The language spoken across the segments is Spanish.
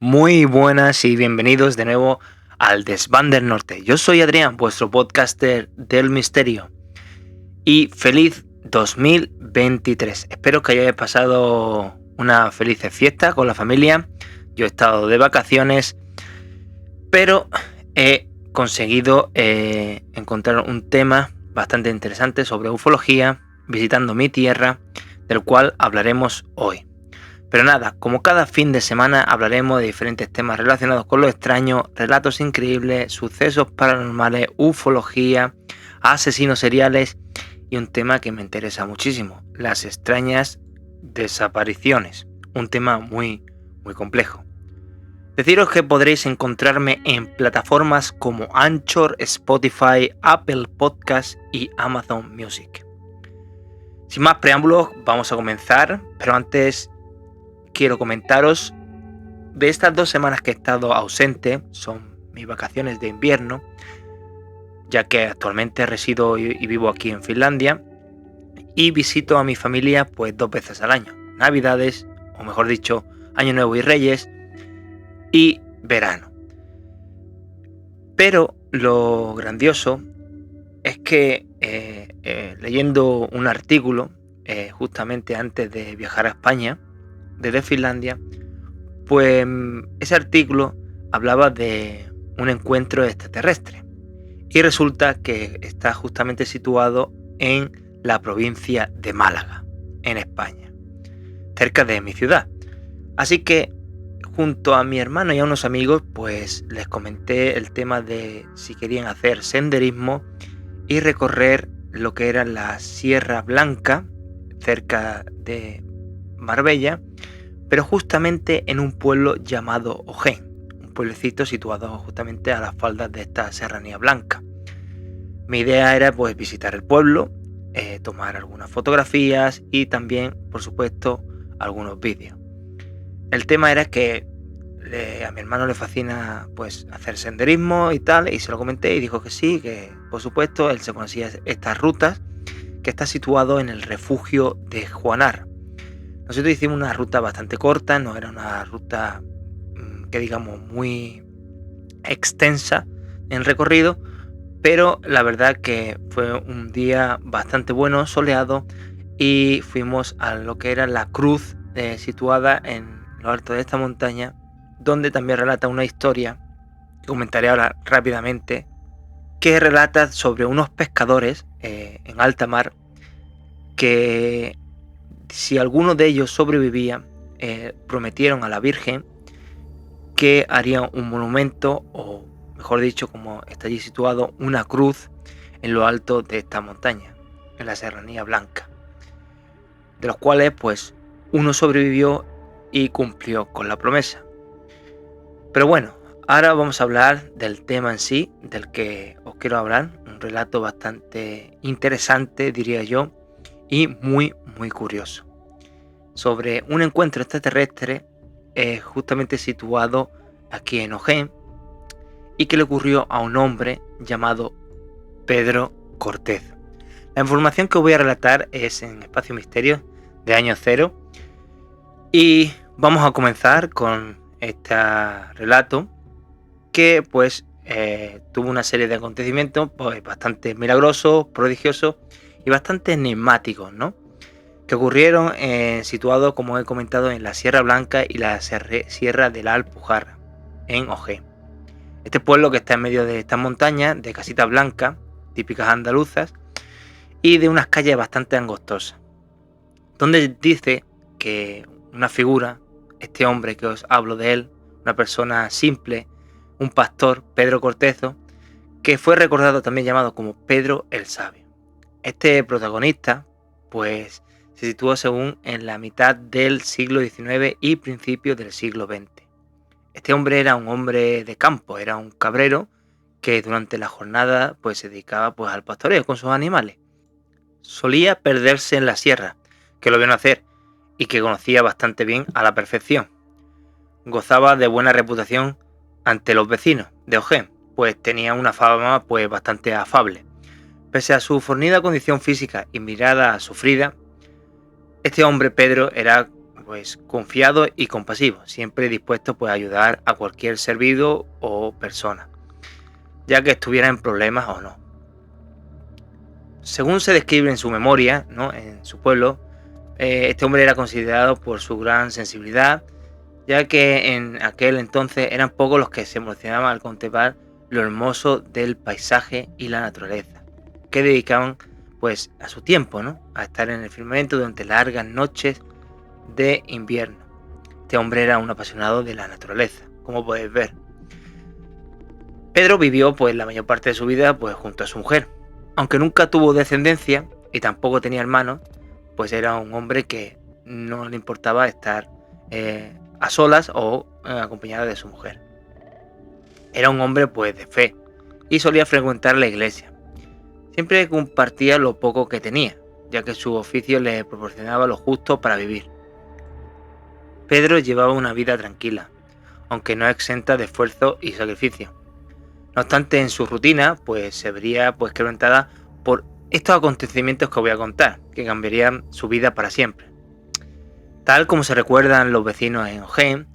Muy buenas y bienvenidos de nuevo al Desván del Norte. Yo soy Adrián, vuestro podcaster del misterio. Y feliz 2023. Espero que hayáis pasado una feliz fiesta con la familia. Yo he estado de vacaciones, pero he conseguido encontrar un tema bastante interesante sobre ufología, visitando mi tierra, del cual hablaremos hoy. Pero nada, como cada fin de semana hablaremos de diferentes temas relacionados con lo extraño, relatos increíbles, sucesos paranormales, ufología, asesinos seriales y un tema que me interesa muchísimo, las extrañas desapariciones. Un tema muy complejo. Deciros que podréis encontrarme en plataformas como Anchor, Spotify, Apple Podcasts y Amazon Music. Sin más preámbulos, vamos a comenzar, pero antes quiero comentaros de estas 2 semanas que he estado ausente, son mis vacaciones de invierno, ya que actualmente resido y vivo aquí en Finlandia y visito a mi familia pues 2 veces al año, Navidades, o mejor dicho, Año Nuevo y Reyes y verano. Pero lo grandioso es que leyendo un artículo justamente antes de viajar a España, desde Finlandia, pues ese artículo hablaba de un encuentro extraterrestre y resulta que está justamente situado en la provincia de Málaga, en España, cerca de mi ciudad. Así que junto a mi hermano y a unos amigos, pues les comenté el tema de si querían hacer senderismo y recorrer lo que era la Sierra Blanca, cerca de Marbella, pero justamente en un pueblo llamado Ojén, un pueblecito situado justamente a las faldas de esta Serranía Blanca. Mi idea era pues visitar el pueblo, tomar algunas fotografías y también, por supuesto, algunos vídeos. El tema era que a mi hermano le fascina pues hacer senderismo y tal, y se lo comenté y dijo que sí, que por supuesto él se conocía estas rutas, que está situado en el refugio de Juanar. Nosotros hicimos una ruta bastante corta, no era una ruta que digamos muy extensa en recorrido, pero la verdad que fue un día bastante bueno, soleado, y fuimos a lo que era la cruz situada en lo alto de esta montaña, donde también relata una historia, que comentaré ahora rápidamente, que relata sobre unos pescadores en alta mar que si alguno de ellos sobrevivía, prometieron a la Virgen que harían un monumento, o mejor dicho, como está allí situado, una cruz en lo alto de esta montaña, en la Serranía Blanca, de los cuales pues uno sobrevivió y cumplió con la promesa. Pero bueno, ahora vamos a hablar del tema en sí, del que os quiero hablar, un relato bastante interesante, diría yo, y muy curioso, sobre un encuentro extraterrestre justamente situado aquí en Ojén y que le ocurrió a un hombre llamado Pedro Cortez. La información que os voy a relatar es en Espacio Misterio de Año Cero y vamos a comenzar con este relato que pues tuvo una serie de acontecimientos pues bastante milagrosos, prodigiosos y bastante enigmáticos, ¿no? Que ocurrieron situados, como he comentado, en la Sierra Blanca y la Sierra de la Alpujarra, en Ojén. Este pueblo que está en medio de estas montañas, de casitas blancas, típicas andaluzas, y de unas calles bastante angostosas, donde dice que una figura, este hombre que os hablo de él, una persona simple, un pastor, Pedro Cortezo, que fue recordado también llamado como Pedro el Sabio. Este protagonista, pues, se situó según en la mitad del siglo XIX y principios del siglo XX. Este hombre era un hombre de campo, era un cabrero que durante la jornada pues, se dedicaba pues, al pastoreo con sus animales. Solía perderse en la sierra, que lo vio nacer y que conocía bastante bien a la perfección. Gozaba de buena reputación ante los vecinos de Ojén, pues tenía una fama pues, bastante afable. Pese a su fornida condición física y mirada sufrida, este hombre Pedro era pues confiado y compasivo, siempre dispuesto pues a ayudar a cualquier ser vivo o persona, ya que estuviera en problemas o no. Según se describe en su memoria, ¿no?, en su pueblo, este hombre era considerado por su gran sensibilidad, ya que en aquel entonces eran pocos los que se emocionaban al contemplar lo hermoso del paisaje y la naturaleza, que dedicaban pues a su tiempo, ¿no?, a estar en el firmamento durante largas noches de invierno. Este hombre era un apasionado de la naturaleza, como podéis ver. Pedro vivió pues la mayor parte de su vida pues junto a su mujer. Aunque nunca tuvo descendencia y tampoco tenía hermanos, pues era un hombre que no le importaba estar a solas o acompañado de su mujer. Era un hombre pues de fe y solía frecuentar la iglesia. Siempre compartía lo poco que tenía, ya que su oficio le proporcionaba lo justo para vivir. Pedro llevaba una vida tranquila, aunque no exenta de esfuerzo y sacrificio. No obstante, en su rutina pues se vería pues quebrantada por estos acontecimientos que os voy a contar, que cambiarían su vida para siempre. Tal como se recuerdan los vecinos en Ojén,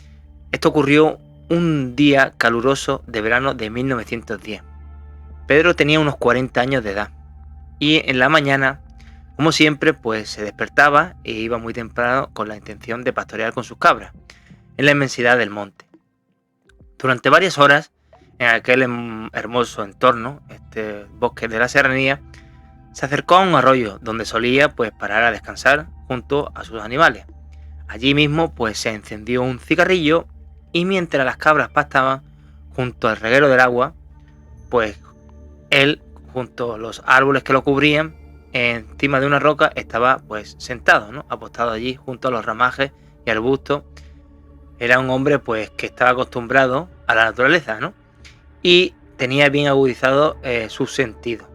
esto ocurrió un día caluroso de verano de 1910. Pedro tenía unos 40 años de edad y en la mañana, como siempre, pues se despertaba e iba muy temprano con la intención de pastorear con sus cabras en la inmensidad del monte. Durante varias horas, en aquel hermoso entorno, este bosque de la serranía, se acercó a un arroyo donde solía pues parar a descansar junto a sus animales. Allí mismo pues se encendió un cigarrillo y mientras las cabras pastaban junto al reguero del agua, pues él, junto a los árboles que lo cubrían, encima de una roca estaba pues sentado, ¿no?, apostado allí junto a los ramajes y arbustos. Era un hombre pues que estaba acostumbrado a la naturaleza, ¿no?, y tenía bien agudizado sus sentidos.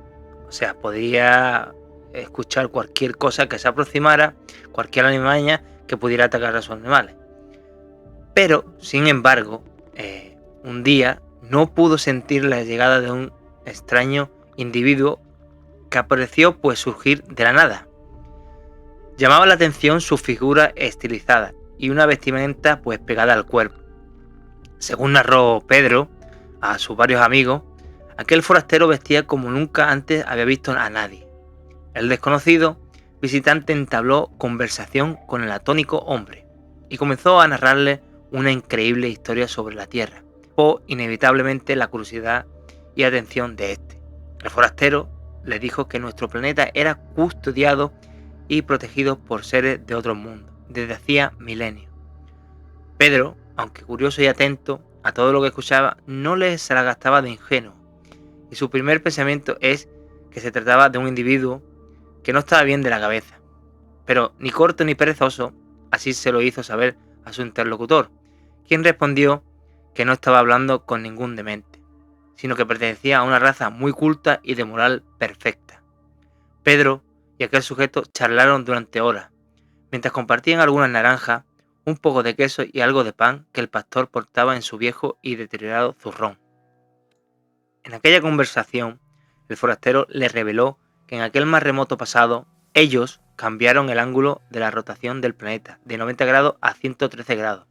O sea, podía escuchar cualquier cosa que se aproximara, cualquier alimaña que pudiera atacar a sus animales. Pero, sin embargo, un día no pudo sentir la llegada de un extraño individuo que apareció pues surgir de la nada. Llamaba la atención su figura estilizada y una vestimenta pues pegada al cuerpo. Según narró Pedro a sus varios amigos, aquel forastero vestía como nunca antes había visto a nadie. El desconocido visitante entabló conversación con el atónico hombre y comenzó a narrarle una increíble historia sobre la tierra, o inevitablemente la curiosidad y atención de este. El forastero le dijo que nuestro planeta era custodiado y protegido por seres de otro mundo desde hacía milenios. Pedro, aunque curioso y atento a todo lo que escuchaba, no se la gastaba de ingenuo, y su primer pensamiento es que se trataba de un individuo que no estaba bien de la cabeza. Pero ni corto ni perezoso, así se lo hizo saber a su interlocutor, quien respondió que no estaba hablando con ningún demente, sino que pertenecía a una raza muy culta y de moral perfecta. Pedro y aquel sujeto charlaron durante horas, mientras compartían algunas naranjas, un poco de queso y algo de pan que el pastor portaba en su viejo y deteriorado zurrón. En aquella conversación, el forastero le reveló que en aquel más remoto pasado, ellos cambiaron el ángulo de la rotación del planeta de 90 grados a 113 grados,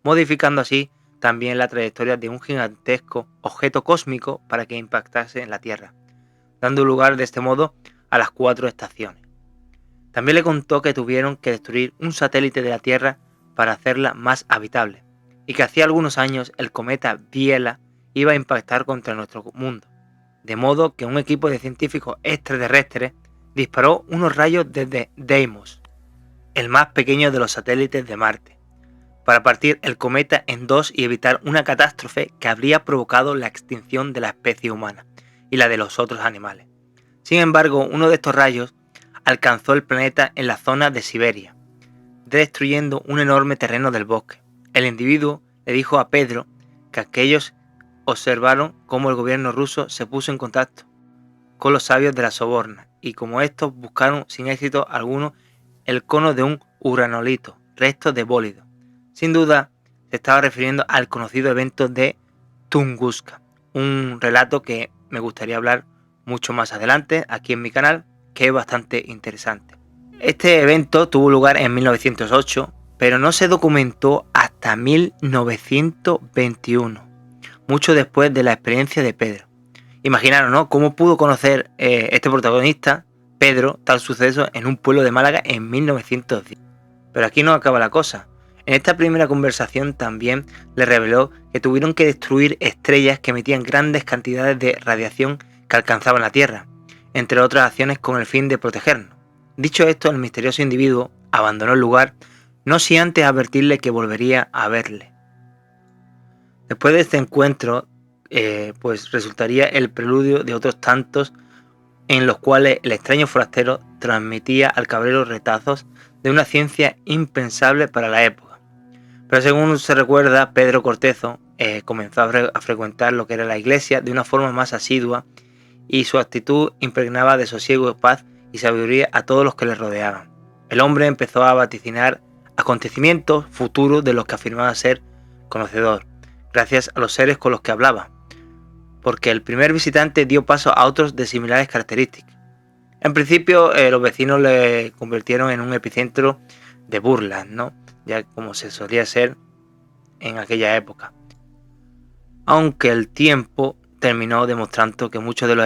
modificando así también la trayectoria de un gigantesco objeto cósmico para que impactase en la Tierra, dando lugar de este modo a las 4 estaciones. También le contó que tuvieron que destruir un satélite de la Tierra para hacerla más habitable, y que hacía algunos años el cometa Biela iba a impactar contra nuestro mundo, de modo que un equipo de científicos extraterrestres disparó unos rayos desde Deimos, el más pequeño de los satélites de Marte, para partir el cometa en dos y evitar una catástrofe que habría provocado la extinción de la especie humana y la de los otros animales. Sin embargo, uno de estos rayos alcanzó el planeta en la zona de Siberia, destruyendo un enorme terreno del bosque. El individuo le dijo a Pedro que aquellos observaron cómo el gobierno ruso se puso en contacto con los sabios de la Soborna y como estos buscaron sin éxito alguno el cono de un uranolito, restos de bólido. Sin duda se estaba refiriendo al conocido evento de Tunguska, un relato que me gustaría hablar mucho más adelante aquí en mi canal, que es bastante interesante. Este evento tuvo lugar en 1908 pero no se documentó hasta 1921, mucho después de la experiencia de Pedro. Imaginaros, ¿no?, cómo pudo conocer este protagonista, Pedro, tal suceso en un pueblo de Málaga en 1910. Pero aquí no acaba la cosa. En esta primera conversación también le reveló que tuvieron que destruir estrellas que emitían grandes cantidades de radiación que alcanzaban la Tierra, entre otras acciones con el fin de protegernos. Dicho esto, el misterioso individuo abandonó el lugar, no sin antes advertirle que volvería a verle. Después de este encuentro, pues resultaría el preludio de otros tantos en los cuales el extraño forastero transmitía al cabrero retazos de una ciencia impensable para la época. Pero según se recuerda, Pedro Cortezo comenzó a frecuentar lo que era la iglesia de una forma más asidua y su actitud impregnaba de sosiego, paz y sabiduría a todos los que le rodeaban. El hombre empezó a vaticinar acontecimientos futuros de los que afirmaba ser conocedor, gracias a los seres con los que hablaba, porque el primer visitante dio paso a otros de similares características. En principio, los vecinos le convirtieron en un epicentro de burlas, ¿no?, ya como se solía ser en aquella época. Aunque el tiempo terminó demostrando que muchos de los